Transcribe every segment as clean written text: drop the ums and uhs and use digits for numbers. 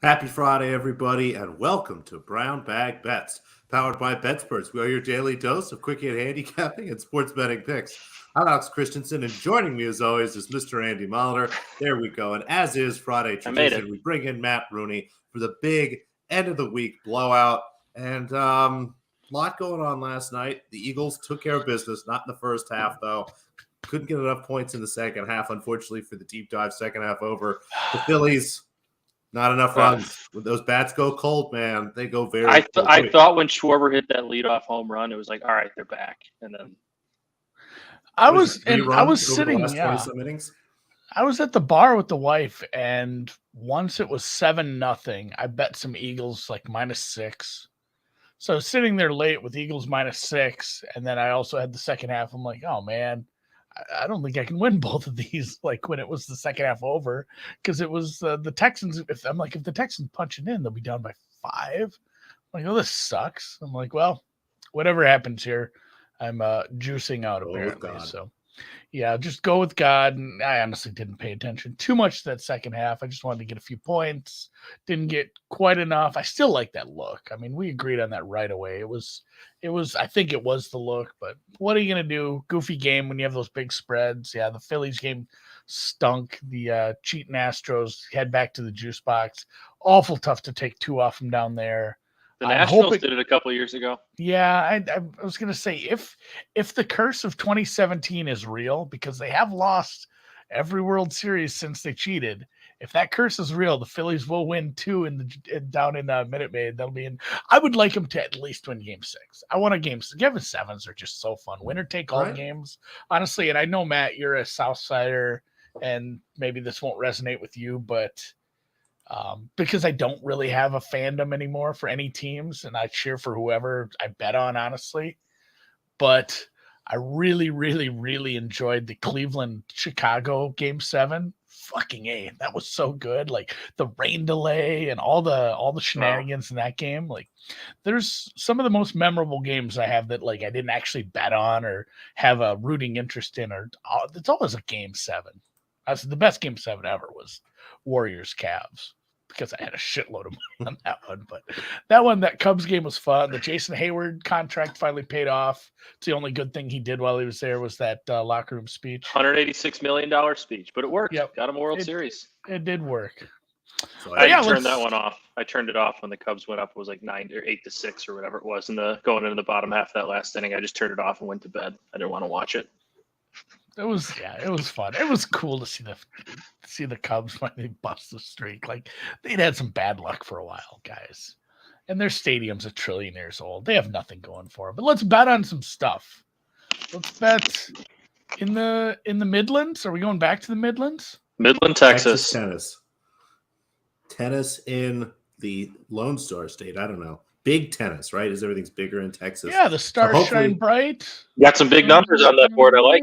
Happy Friday, everybody, and welcome to Brown Bag Bets, powered by BetSperts. We are your daily dose of quick hit handicapping and sports betting picks. I'm Alex Christensen, and joining me, as always, is Mr. Andy Molitor. There we go. And as is Friday I made tradition, it. we bring in Matt Rooney for the big end of the week blowout. And a lot going on last night. The Eagles took care of business, not in the first half, though. Couldn't get enough points in the second half, unfortunately, for the deep dive second half over. The Phillies. Not enough runs. When those bats go cold, man, they go very cold. I thought when Schwarber hit that leadoff home run, it was like, all right, they're back. And then I was sitting. Yeah, 20-some innings. I was at the bar with the wife, and once it was 7-0, I bet some Eagles like -6. So I was sitting there late with Eagles -6, and then I also had the second half. I'm like, oh man, I don't think I can win both of these. Like when it was the second half over, because it was the Texans. If the Texans punch it in, they'll be down by 5. I'm like, oh, this sucks. I'm like, well, whatever happens here, I'm juicing out apparently. So yeah, just go with God. And I honestly didn't pay attention too much to that second half. I just wanted to get a few points. Didn't get quite enough. I still like that look. I mean, we agreed on that right away. It was, I think it was the look, but what are you going to do? Goofy game when you have those big spreads. Yeah, the Phillies game stunk. The cheating Astros head back to the juice box. Awful tough to take 2 off them down there. the Nationals did it a couple of years ago. Yeah, I was going to say, if the curse of 2017 is real, because they have lost every World Series since they cheated, if that curse is real, the Phillies will win 2 down in Minute Maid. They'll be in. I would like them to at least win Game 6. I want a Game 6. Game 7s are just so fun. Winner take all games, honestly. And I know, Matt, you're a Southsider, and maybe this won't resonate with you, but because I don't really have a fandom anymore for any teams, and I cheer for whoever I bet on, honestly. But I really, really, really enjoyed the Cleveland-Chicago Game 7. Fucking A, that was so good. Like the rain delay and all the shenanigans in that game. Like there's some of the most memorable games I have that like I didn't actually bet on or have a rooting interest in. Or it's always a Game 7. That's the best Game 7 ever was Warriors-Cavs, because I had a shitload of money on that one. But that Cubs game was fun. The Jason Hayward contract finally paid off. It's the only good thing he did while he was there was that locker room speech. $186 million speech, but it worked. Yep. Got him a World Series. It did work. So I turned that one off. I turned it off when the Cubs went up. It was like 9 or 8-6 or whatever it was. Going into the bottom half of that last inning, I just turned it off and went to bed. I didn't want to watch it. It was fun. It was cool to see the Cubs finally bust the streak. Like they'd had some bad luck for a while, guys. And their stadium's 1 trillion years old. They have nothing going for them. But let's bet on some stuff. Let's bet in the Midlands. Are we going back to the Midlands? Midland, Texas. Tennis in the Lone Star State. I don't know. Big tennis, right? Is everything's bigger in Texas? Yeah, the stars shine bright. You got some big numbers on that board. I like.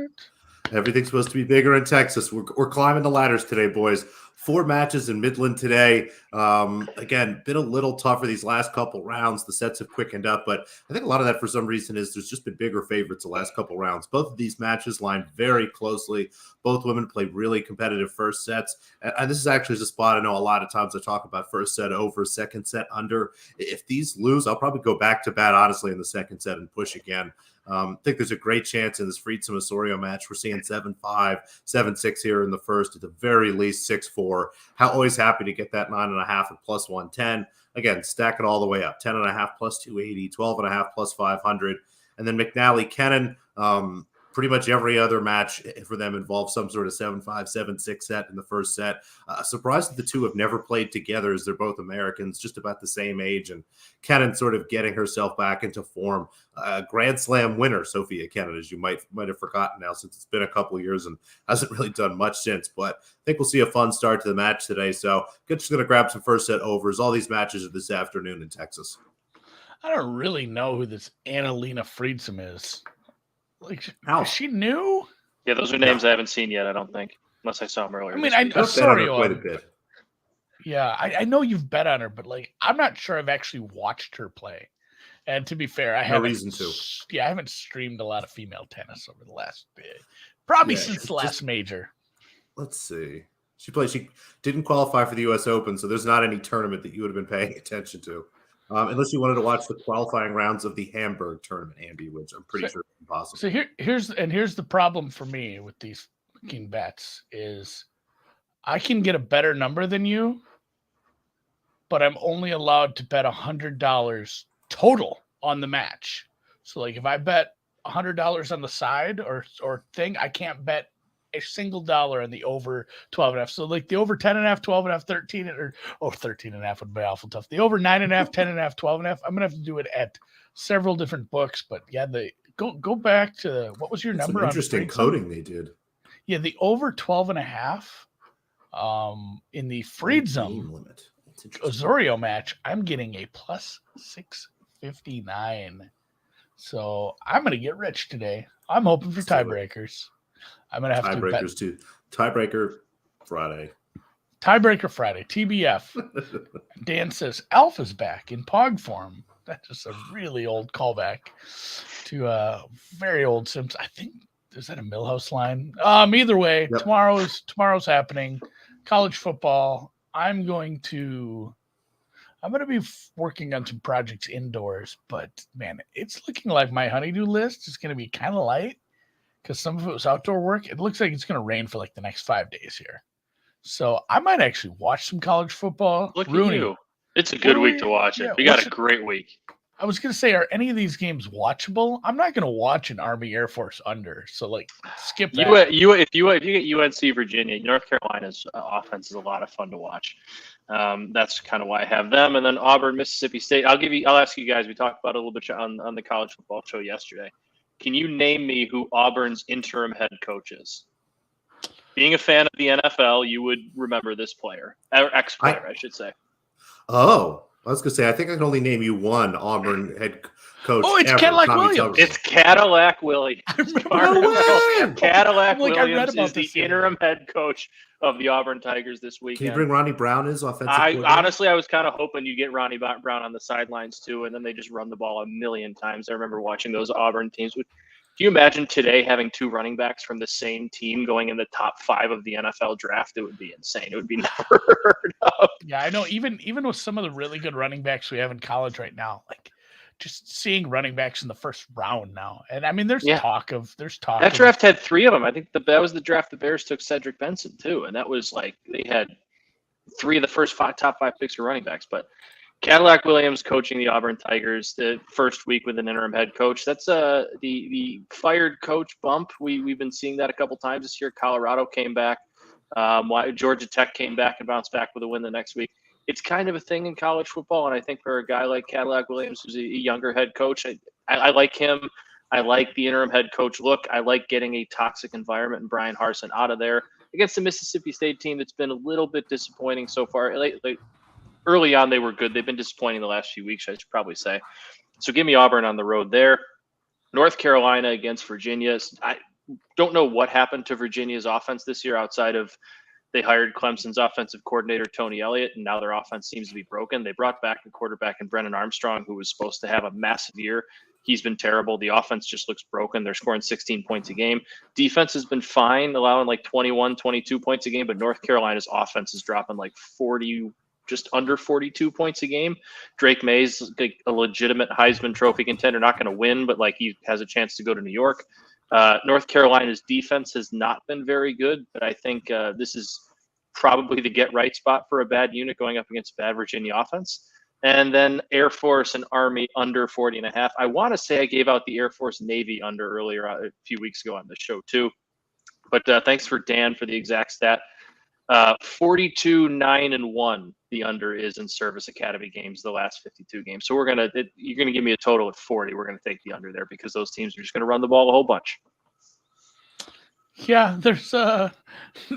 Everything's supposed to be bigger in Texas. We're climbing the ladders today, boys. 4 matches in Midland today. Again, been a little tougher these last couple rounds. The sets have quickened up, but I think a lot of that for some reason is there's just been bigger favorites the last couple rounds. Both of these matches lined very closely. Both women played really competitive first sets. And this is actually the spot I know a lot of times I talk about first set over, second set under. If these lose, I'll probably go back to bat, honestly, in the second set and push again. I think there's a great chance in this Friedson Osorio match. We're seeing 7-5, 7-6 here in the first, at the very least 6-4. Always happy to get that 9.5 at plus 110. Again, stack it all the way up. 10.5 plus 280, 12.5 plus 500. And then McNally Kennan, pretty much every other match for them involves some sort of 7-5, 7-6 set in the first set. Surprised that the two have never played together, as they're both Americans, just about the same age. And Kennan sort of getting herself back into form. Grand Slam winner, Sophia Kennan, as you might have forgotten now, since it's been a couple of years and hasn't really done much since. But I think we'll see a fun start to the match today. So just going to grab some first set overs. All these matches are this afternoon in Texas. I don't really know who this Annalena Friedson is. Like, is she new? Yeah, those are names I haven't seen yet, I don't think. Unless I saw them earlier. I mean, I'm sorry. Quite a bit. Yeah, I know you've bet on her, but like, I'm not sure I've actually watched her play. And to be fair, I haven't. No reason to. Yeah, I haven't streamed a lot of female tennis over the last bit. Probably since the last major. Let's see. She didn't qualify for the U.S. Open, so there's not any tournament that you would have been paying attention to, unless you wanted to watch the qualifying rounds of the Hamburg tournament, Andy, which I'm pretty sure is impossible. So here's the problem for me with these fucking bets is I can get a better number than you, but I'm only allowed to bet $100 total on the match. So like if I bet $100 on the side or thing, I can't bet a single dollar on the over 12.5. So like the over 10.5, 12.5, 13, or 13.5 would be awful tough. The over 9.5, 10.5, 12.5. I'm gonna have to do it at several different books, but yeah, go back to what was your That's number? Some interesting coding they did. Yeah, the over 12.5 in the Freedzone limit. Osorio match, I'm getting a plus 659. So I'm going to get rich today. I'm hoping for tiebreakers. I'm going to have tiebreakers too. Tiebreaker Friday. Tiebreaker Friday. TBF. Dan says Alpha's back in Pog form. That's just a really old callback to a very old Sims. I think, is that a Millhouse line? Either way, yep. Tomorrow's happening. College football. I'm going to be working on some projects indoors, but man, it's looking like my honeydew list is going to be kind of light because some of it was outdoor work. It looks like it's going to rain for like the next 5 days here. So I might actually watch some college football. Look at you. It's a good week to watch it. Yeah, we got a great week. I was going to say, are any of these games watchable? I'm not going to watch an Army Air Force under. So like skip that. If you get UNC Virginia, North Carolina's offense is a lot of fun to watch. That's kind of why I have them. And then Auburn, Mississippi State. I'll ask you guys, we talked about it a little bit on the college football show yesterday. Can you name me who Auburn's interim head coach is? Being a fan of the NFL, you would remember this player, or ex-player, I should say. Oh, I was going to say, I think I can only name you one Auburn head coach. Oh, it's Cadillac Williams. It's Cadillac Williams. Cadillac Williams is the interim head coach of the Auburn Tigers this weekend. Can you bring Ronnie Brown as offensive coordinator? Honestly, I was kind of hoping you get Ronnie Brown on the sidelines too, and then they just run the ball a million times. I remember watching those Auburn teams. Can you imagine today having two running backs from the same team going in the top 5 of the NFL draft? It would be insane. It would be never heard of. Yeah, I know. Even with some of the really good running backs we have in college right now, like just seeing running backs in the first round now. And I mean, there's talk. That draft had 3 of them. I think that was the draft the Bears took Cedric Benson too, and that was like they had 3 of the first top 5 picks for running backs, but. Cadillac Williams coaching the Auburn Tigers the first week with an interim head coach. That's the fired coach bump. We've been seeing that a couple times this year. Colorado came back. Georgia Tech came back and bounced back with a win the next week. It's kind of a thing in college football, and I think for a guy like Cadillac Williams, who's a younger head coach, I like him. I like the interim head coach look. I like getting a toxic environment and Brian Harsin out of there against the Mississippi State team that's been a little bit disappointing so far. Early on, they were good. They've been disappointing the last few weeks, I should probably say. So give me Auburn on the road there. North Carolina against Virginia. I don't know what happened to Virginia's offense this year outside of they hired Clemson's offensive coordinator, Tony Elliott, and now their offense seems to be broken. They brought back the quarterback in Brennan Armstrong, who was supposed to have a massive year. He's been terrible. The offense just looks broken. They're scoring 16 points a game. Defense has been fine, allowing like 21, 22 points a game, but North Carolina's offense is dropping like 40, just under 42 points a game. Drake May's like a legitimate Heisman Trophy contender, not going to win, but like he has a chance to go to New York. North Carolina's defense has not been very good, but I think this is probably the get right spot for a bad unit going up against a bad Virginia offense. And then Air Force and Army under 40.5. I want to say I gave out the Air Force Navy under earlier a few weeks ago on the show too. But thanks for Dan for the exact stat. 42-9-1 the under is in Service Academy games the last 52 games. So you're gonna give me a total of 40. We're gonna take the under there because those teams are just gonna run the ball a whole bunch. Yeah, there's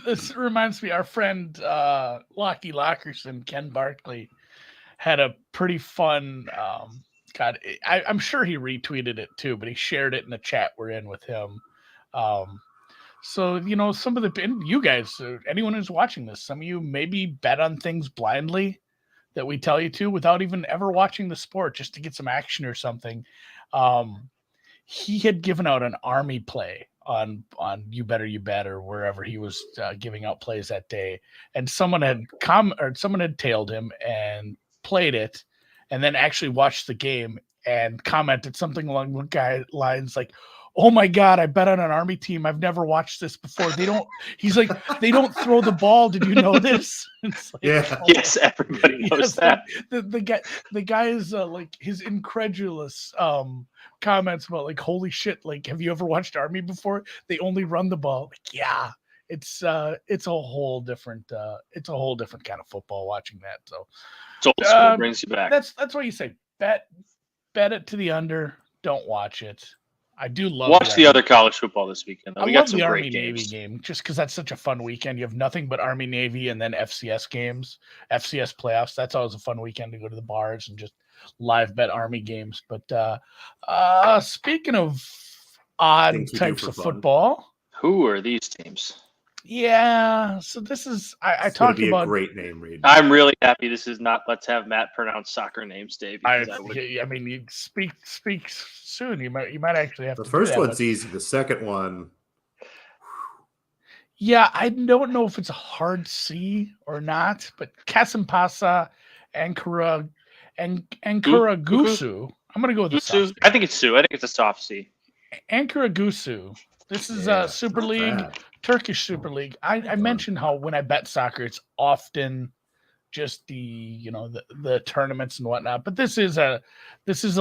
this reminds me, our friend Lockie Lockerson, Ken Barkley, had a pretty fun I'm sure he retweeted it too, but he shared it in the chat we're in with him. So, some of you guys, anyone who's watching this, some of you maybe bet on things blindly that we tell you to without even ever watching the sport just to get some action or something. he had given out an Army play on You Better You Bet or wherever he was giving out plays that day, and someone had tailed him and played it, and then actually watched the game and commented something along the lines like, "Oh my God, I bet on an Army team. I've never watched this before. They don't." He's like, "They don't throw the ball. Did you know this?" It's like, Yeah. oh, Yes, everybody knows that. The guy is like his incredulous comments about like, "Holy shit! Like, have you ever watched Army before? They only run the ball." Like, yeah, it's a whole different kind of football watching that. So It's old school, brings you back. that's why you say bet it to the under. Don't watch it. I do love watch the other college football this weekend. I We love got some the great Army games. Navy game just because that's such a fun weekend. You have nothing but Army Navy and then FCS games, FCS playoffs. That's always a fun weekend to go to the bars and just live bet Army games. But speaking of odd Things we do types for of fun. football, Who are these teams? yeah. So this is I It's gonna talked be about. a great name, Reed. I'm really happy this is not Let's Have Matt pronounce soccer names, Dave. I Because I would, mean, you speak soon. You might actually have The to. first do that, one's but- easy. The second one, Yeah, I don't know if it's a hard C or not, but Kasimpasa and Ankaragusu. I'm gonna go with the soft Gusu? C. I think it's Sue. I think it's a soft C. Ankaragusu. This is yeah, Super not League, bad. Turkish Super League. I mentioned how when I bet soccer, it's often just the the tournaments and whatnot. But this is a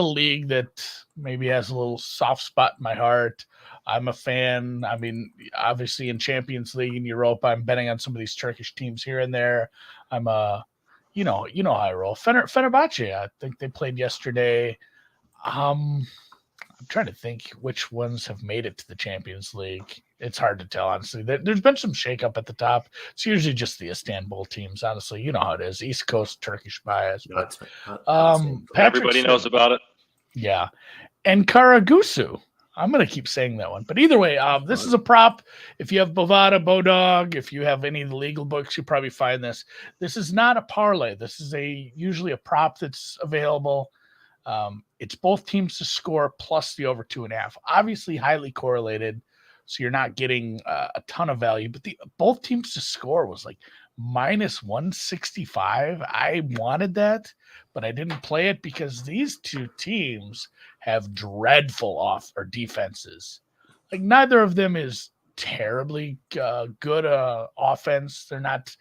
league that maybe has a little soft spot in my heart. I'm a fan. I mean, obviously in Champions League in Europa, I'm betting on some of these Turkish teams here and there. I'm you know how I roll. Fenerbahce, I think they played yesterday. I'm trying to think which ones have made it to the Champions League. It's hard to tell, honestly. There's been some shakeup at the top. It's usually just the Istanbul teams, honestly. You know how it is. East Coast Turkish bias. But Patrick Everybody knows said- about it. Yeah. And Karagusu. I'm going to keep saying that one. But either way, this is a prop. If you have Bovada, Bodog, if you have any of the legal books, you probably find this. This is not a parlay. This is usually a prop that's available. It's both teams to score plus the over 2.5. Obviously highly correlated, so you're not getting a ton of value. But both teams to score was like minus 165. I wanted that, but I didn't play it because these two teams have dreadful defenses. Like neither of them is terribly good offense. They're not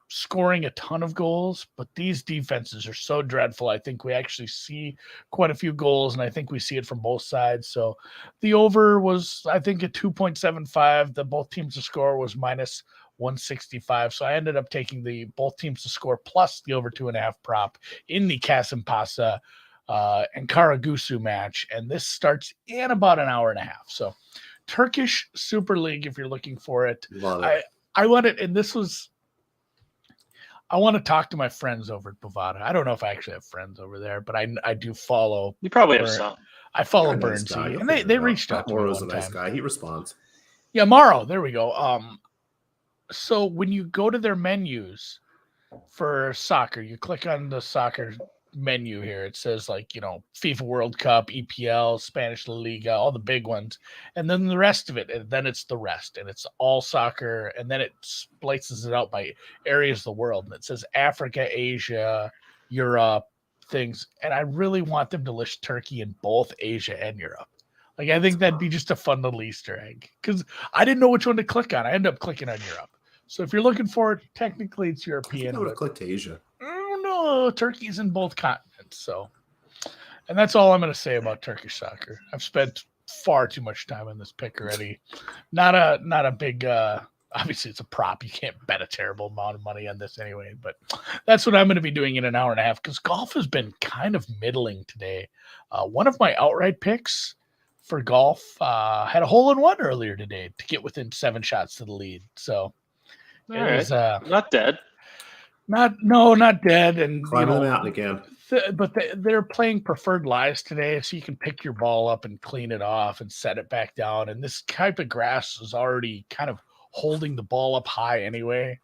scoring a ton of goals, but these defenses are so dreadful. I think we actually see quite a few goals, and I think we see it from both sides. So the over was, I think, at 2.75. The both teams to score was minus 165. So I ended up taking the both teams to score plus the over 2.5 prop in the Kasimpasa and Karagusu match. And this starts in about an hour and a half. So Turkish Super League, if you're looking for it. Love it. I want it, and this was, I want to talk to my friends over at Bovada. I don't know if I actually have friends over there, but I do follow. You probably have some. I follow You're a nice Burnsy, guy. You'll and figure they it out. reached out to me Moro's one a nice time. guy. He responds. Yeah, Morrow. There we go. So when you go to their menus for soccer, you click on the soccer menu here. It says FIFA World Cup, EPL, Spanish La Liga, all the big ones, and then the rest of it, and then it's the rest, and it's all soccer, and then it splices it out by areas of the world, and it says Africa, Asia, Europe, things, and I really want them to list Turkey in both Asia and Europe. Like I think that'd be just a fun little Easter egg because I didn't know which one to click on. I ended up clicking on Europe. So if you're looking for it, technically it's I European. would have clicked Asia. No, Turkey's in both continents. So, and that's all I'm going to say about Turkish soccer. I've spent far too much time on this pick already. Not a big. Obviously, it's a prop. You can't bet a terrible amount of money on this anyway. But that's what I'm going to be doing in an hour and a half because golf has been kind of middling today. One of my outright picks for golf had a hole in one earlier today to get within 7 shots to the lead. So All right. Not dead. Not dead. And Climbing the mountain again. but they're playing preferred lies today, so you can pick your ball up and clean it off and set it back down. And this type of grass is already kind of holding the ball up high anyway.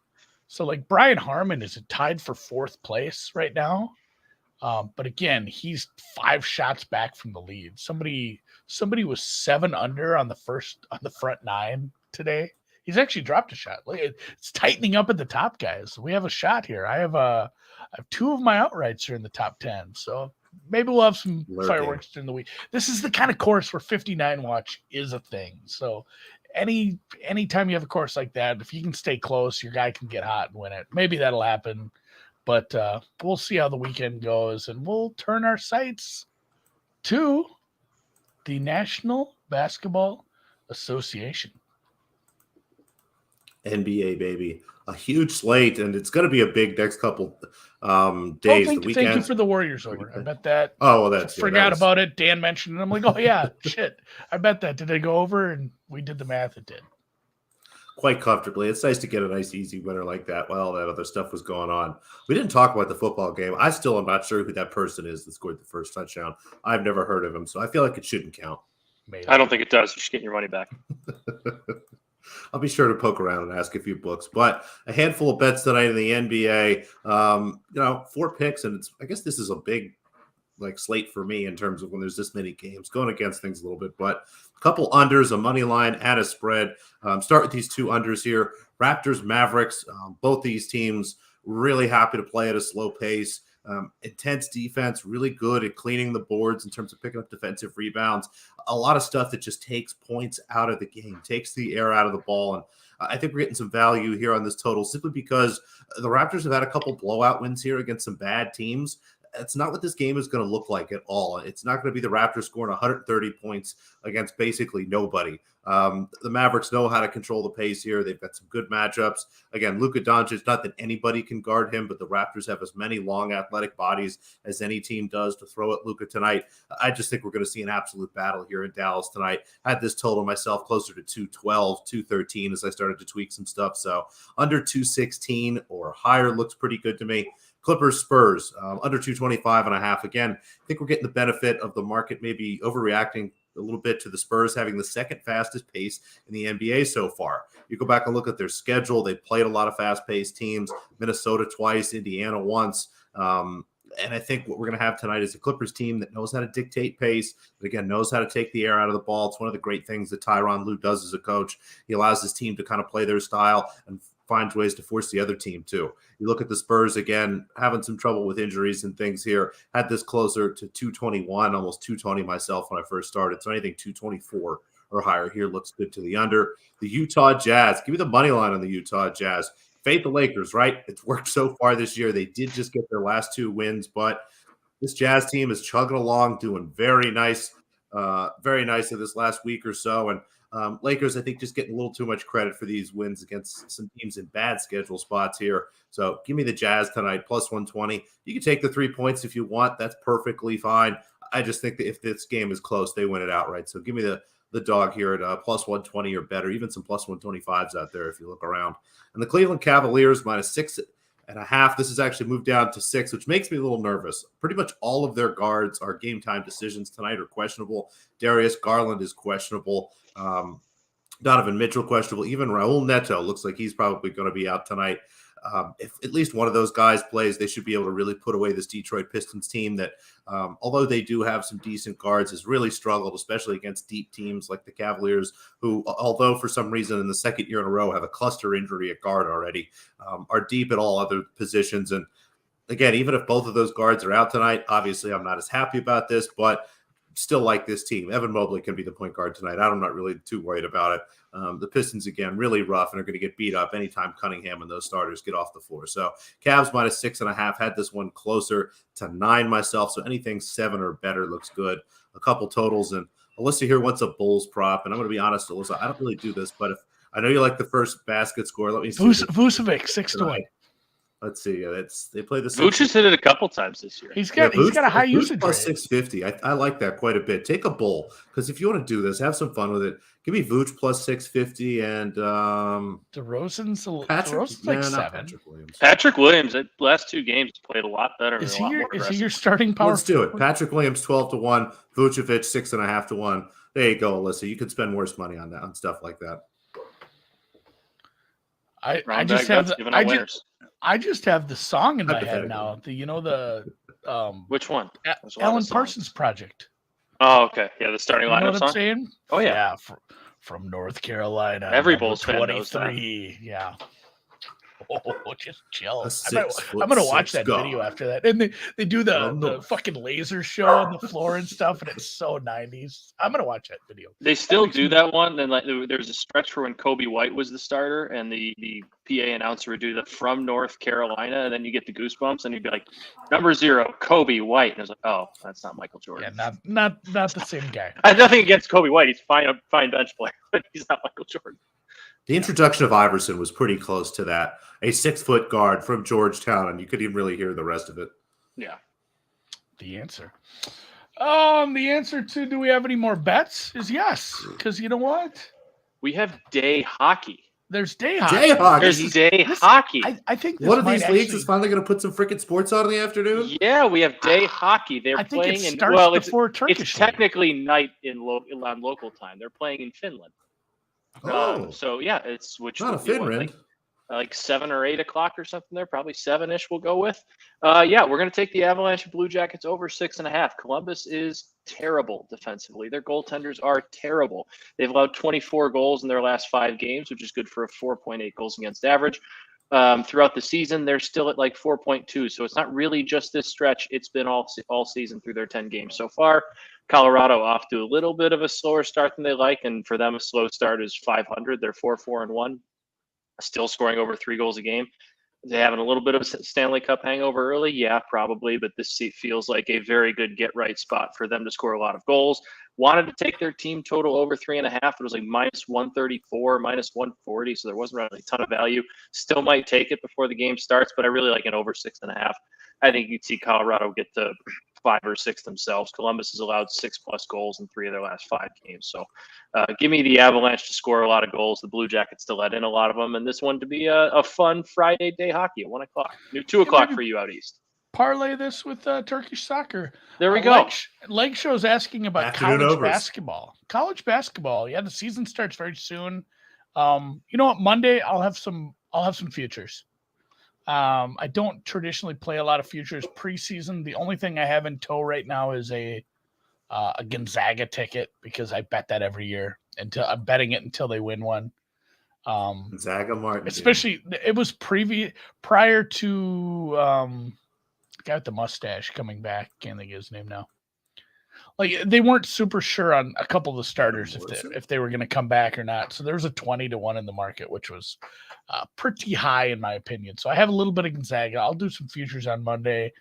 So like Brian Harmon is tied for 4th place right now But again, he's 5 shots back from the lead. Somebody was 7 under on the front 9 today. He's actually dropped a shot. Look, it's tightening up at the top, guys. We have a shot here. I have 2 of my outrights are in the top 10. So maybe we'll have some fireworks during the week. This is the kind of course where 59 watch is a thing. So anytime you have a course like that, if you can stay close, your guy can get hot and win it. Maybe that'll happen. But we'll see how the weekend goes, and we'll turn our sights to the National Basketball Association. NBA, baby. A huge slate, and it's going to be a big next couple days. Thank you for the Warriors over. I bet that. Oh, well, forgot about it. Dan mentioned it. I'm like, oh, yeah, shit. I bet that. Did it go over? And we did the math. It did. Quite comfortably. It's nice to get a nice, easy winner like that while all that other stuff was going on. We didn't talk about the football game. I still am not sure who that person is that scored the first touchdown. I've never heard of him, so I feel like it shouldn't count. Maybe. I don't think it does. You should get your money back. I'll be sure to poke around and ask a few books. But a handful of bets tonight in the NBA. 4 picks, and I guess this is a big slate for me in terms of when there's this many games going against things a little bit, but a couple unders, a money line, and a spread. Start with these 2 unders here. Raptors, Mavericks, both these teams really happy to play at a slow pace. Intense defense, really good at cleaning the boards in terms of picking up defensive rebounds. A lot of stuff that just takes points out of the game, takes the air out of the ball. And I think we're getting some value here on this total simply because the Raptors have had a couple blowout wins here against some bad teams. That's not what this game is going to look like at all. It's not going to be the Raptors scoring 130 points against basically nobody. The Mavericks know how to control the pace here. They've got some good matchups. Again, Luka Doncic, not that anybody can guard him, but the Raptors have as many long athletic bodies as any team does to throw at Luka tonight. I just think we're going to see an absolute battle here in Dallas tonight. I had this total myself closer to 212, 213 as I started to tweak some stuff. So under 216 or higher looks pretty good to me. Clippers, Spurs, under 225.5. Again, I think we're getting the benefit of the market maybe overreacting a little bit to the Spurs having the second fastest pace in the NBA so far. You go back and look at their schedule. They played a lot of fast-paced teams, Minnesota twice, Indiana once. And I think what we're going to have tonight is a Clippers team that knows how to dictate pace, but again, knows how to take the air out of the ball. It's one of the great things that Tyronn Lue does as a coach. He allows his team to kind of play their style and finds ways to force the other team too. You look at the Spurs again, having some trouble with injuries and things here. Had this closer to 221, almost 220 myself when I first started. So anything 224 or higher here looks good to the under. The Utah Jazz. Give me the money line on the Utah Jazz. Fade the Lakers, right? It's worked so far this year. They did just get their last 2 wins, but this Jazz team is chugging along, doing very nice in this last week or so. And Lakers, I think, just getting a little too much credit for these wins against some teams in bad schedule spots here. So give me the Jazz tonight, plus 120. You can take the 3 points if you want. That's perfectly fine. I just think that if this game is close, they win it outright. So give me the dog here at plus 120 or better, even some plus 125s out there if you look around. And the Cleveland Cavaliers, minus 6.5. This has actually moved down to 6, which makes me a little nervous. Pretty much all of their guards are game time decisions tonight are questionable. Darius Garland is questionable. Donovan Mitchell questionable. Even Raul Neto looks like he's probably going to be out tonight. If at least one of those guys plays, they should be able to really put away this Detroit Pistons team that, although they do have some decent guards, has really struggled, especially against deep teams like the Cavaliers, who, although for some reason in the second year in a row have a cluster injury at guard already, are deep at all other positions. And again, even if both of those guards are out tonight, obviously I'm not as happy about this, but still like this team. Evan Mobley can be the point guard tonight. I'm not really too worried about it. The Pistons, again, really rough and are going to get beat up anytime Cunningham and those starters get off the floor. So Cavs minus 6.5. Had this one closer to 9 myself. So anything 7 or better looks good. A couple totals. And Alyssa here wants a Bulls prop. And I'm going to be honest, Alyssa, I don't really do this, but if I know you like the first basket score. Let me see. Vucevic, 6-1. Let's see. They play the Vooch has hit it a couple times this year. He's got a high usage plus rate. 650. I like that quite a bit. Take a bull because if you want to do this, have some fun with it. Give me Vooch plus 650 and DeRozan's like 7. Patrick Williams at last 2 games played a lot better. Is he your starting power? Let's do it. Patrick Williams 12-1. Vucevic 6.5-1. There you go, Alyssa. You could spend worse money on that on stuff like that. I just have I just have the song in my head Hypothetically. now. Which one? There's a lot of Alan songs. Parsons Project. Oh, okay. Yeah, the starting You know lineup what I'm song. saying? Oh yeah. From North Carolina. Every number Bulls fan knows that. 23. Yeah. Oh, just chill. A I'm gonna watch 6'6" that guard. video after that. And they do the North. fucking laser show on the floor and stuff, and it's so 90s. I'm gonna watch that video. They still do that one. And like there was a stretch for when Kobe White was the starter, and the PA announcer would do the "From North Carolina," and then you get the goosebumps, and he'd be like, "Number 0, Kobe White," and I was like, "Oh, that's not Michael Jordan." Yeah, not the same guy. I have nothing against Kobe White. He's a fine bench player, but he's not Michael Jordan. The introduction of Iverson was pretty close to that. A 6-foot guard from Georgetown, and you couldn't even really hear the rest of it. Yeah. The answer. The answer to do we have any more bets is yes. Because you know what? We have day hockey. There's day hockey. Day hockey. There's day hockey. I think this One of might these leagues actually- is finally going to put some freaking sports on in the afternoon. Yeah, we have day hockey. They're I think playing it in starts before Turkish it's league. technically night on local time. They're playing in Finland. Oh, So yeah, it's which not a would be what, Finland. like 7 or 8 o'clock or something there, probably 7-ish we'll go with. Yeah, we're going to take the Avalanche and Blue Jackets over 6.5. Columbus is terrible defensively. Their goaltenders are terrible. They've allowed 24 goals in their last 5 games, which is good for a 4.8 goals against average. Throughout the season, they're still at like 4.2. So it's not really just this stretch. It's been all season through their 10 games so far. Colorado off to a little bit of a slower start than they like. And for them, a slow start is 500. They're 4-4-1. Still scoring over 3 goals a game. They having a little bit of a Stanley Cup hangover early? Yeah, probably. But this feels like a very good get-right spot for them to score a lot of goals. Wanted to take their team total over 3.5. It was like -134, -140, so there wasn't really a ton of value. Still might take it before the game starts, but I really like an over 6.5. I think you'd see Colorado get to 5 or 6 themselves. Columbus has allowed 6+ goals in 3 of their last 5 games. So give me the Avalanche to score a lot of goals, the Blue Jackets to let in a lot of them, and this one to be a fun Friday day hockey at 1 o'clock. 2 o'clock for you out east. Parlay this with Turkish soccer. There we go. Leg Show's asking about Afternoon college overs. basketball. College basketball. Yeah, the season starts very soon. You know what? Monday I'll have some futures. I don't traditionally play a lot of futures preseason. The only thing I have in tow right now is a Gonzaga ticket because I bet that every year I'm betting it until they win one. Gonzaga Martin. Especially it was prior to the guy with the mustache coming back. Can't think of his name now. Like they weren't super sure on a couple of the starters if they were going to come back or not. So there was a 20-1 in the market, which was pretty high in my opinion. So I have a little bit of Gonzaga. I'll do some futures on Monday,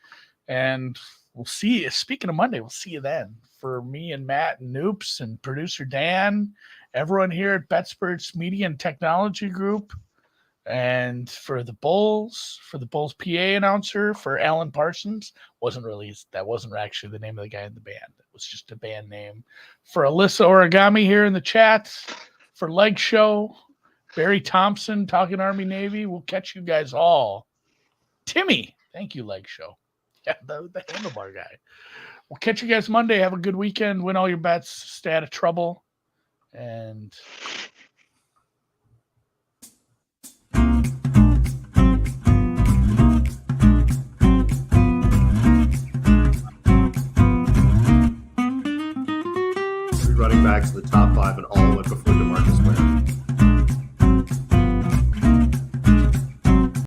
and we'll see. Speaking of Monday, we'll see you then. For me and Matt and Noops and producer Dan, everyone here at BetSperts Media and Technology Group, and for the Bulls PA announcer, for Alan Parsons, that wasn't actually the name of the guy in the band. It was just a band name. For Alyssa Origami here in the chat, for Leg Show, Barry Thompson, Talking Army Navy, we'll catch you guys all. Timmy, thank you, Leg Show. Yeah, the handlebar guy. We'll catch you guys Monday. Have a good weekend. Win all your bets. Stay out of trouble. And running backs in the top 5 and all went before DeMarcus Ware.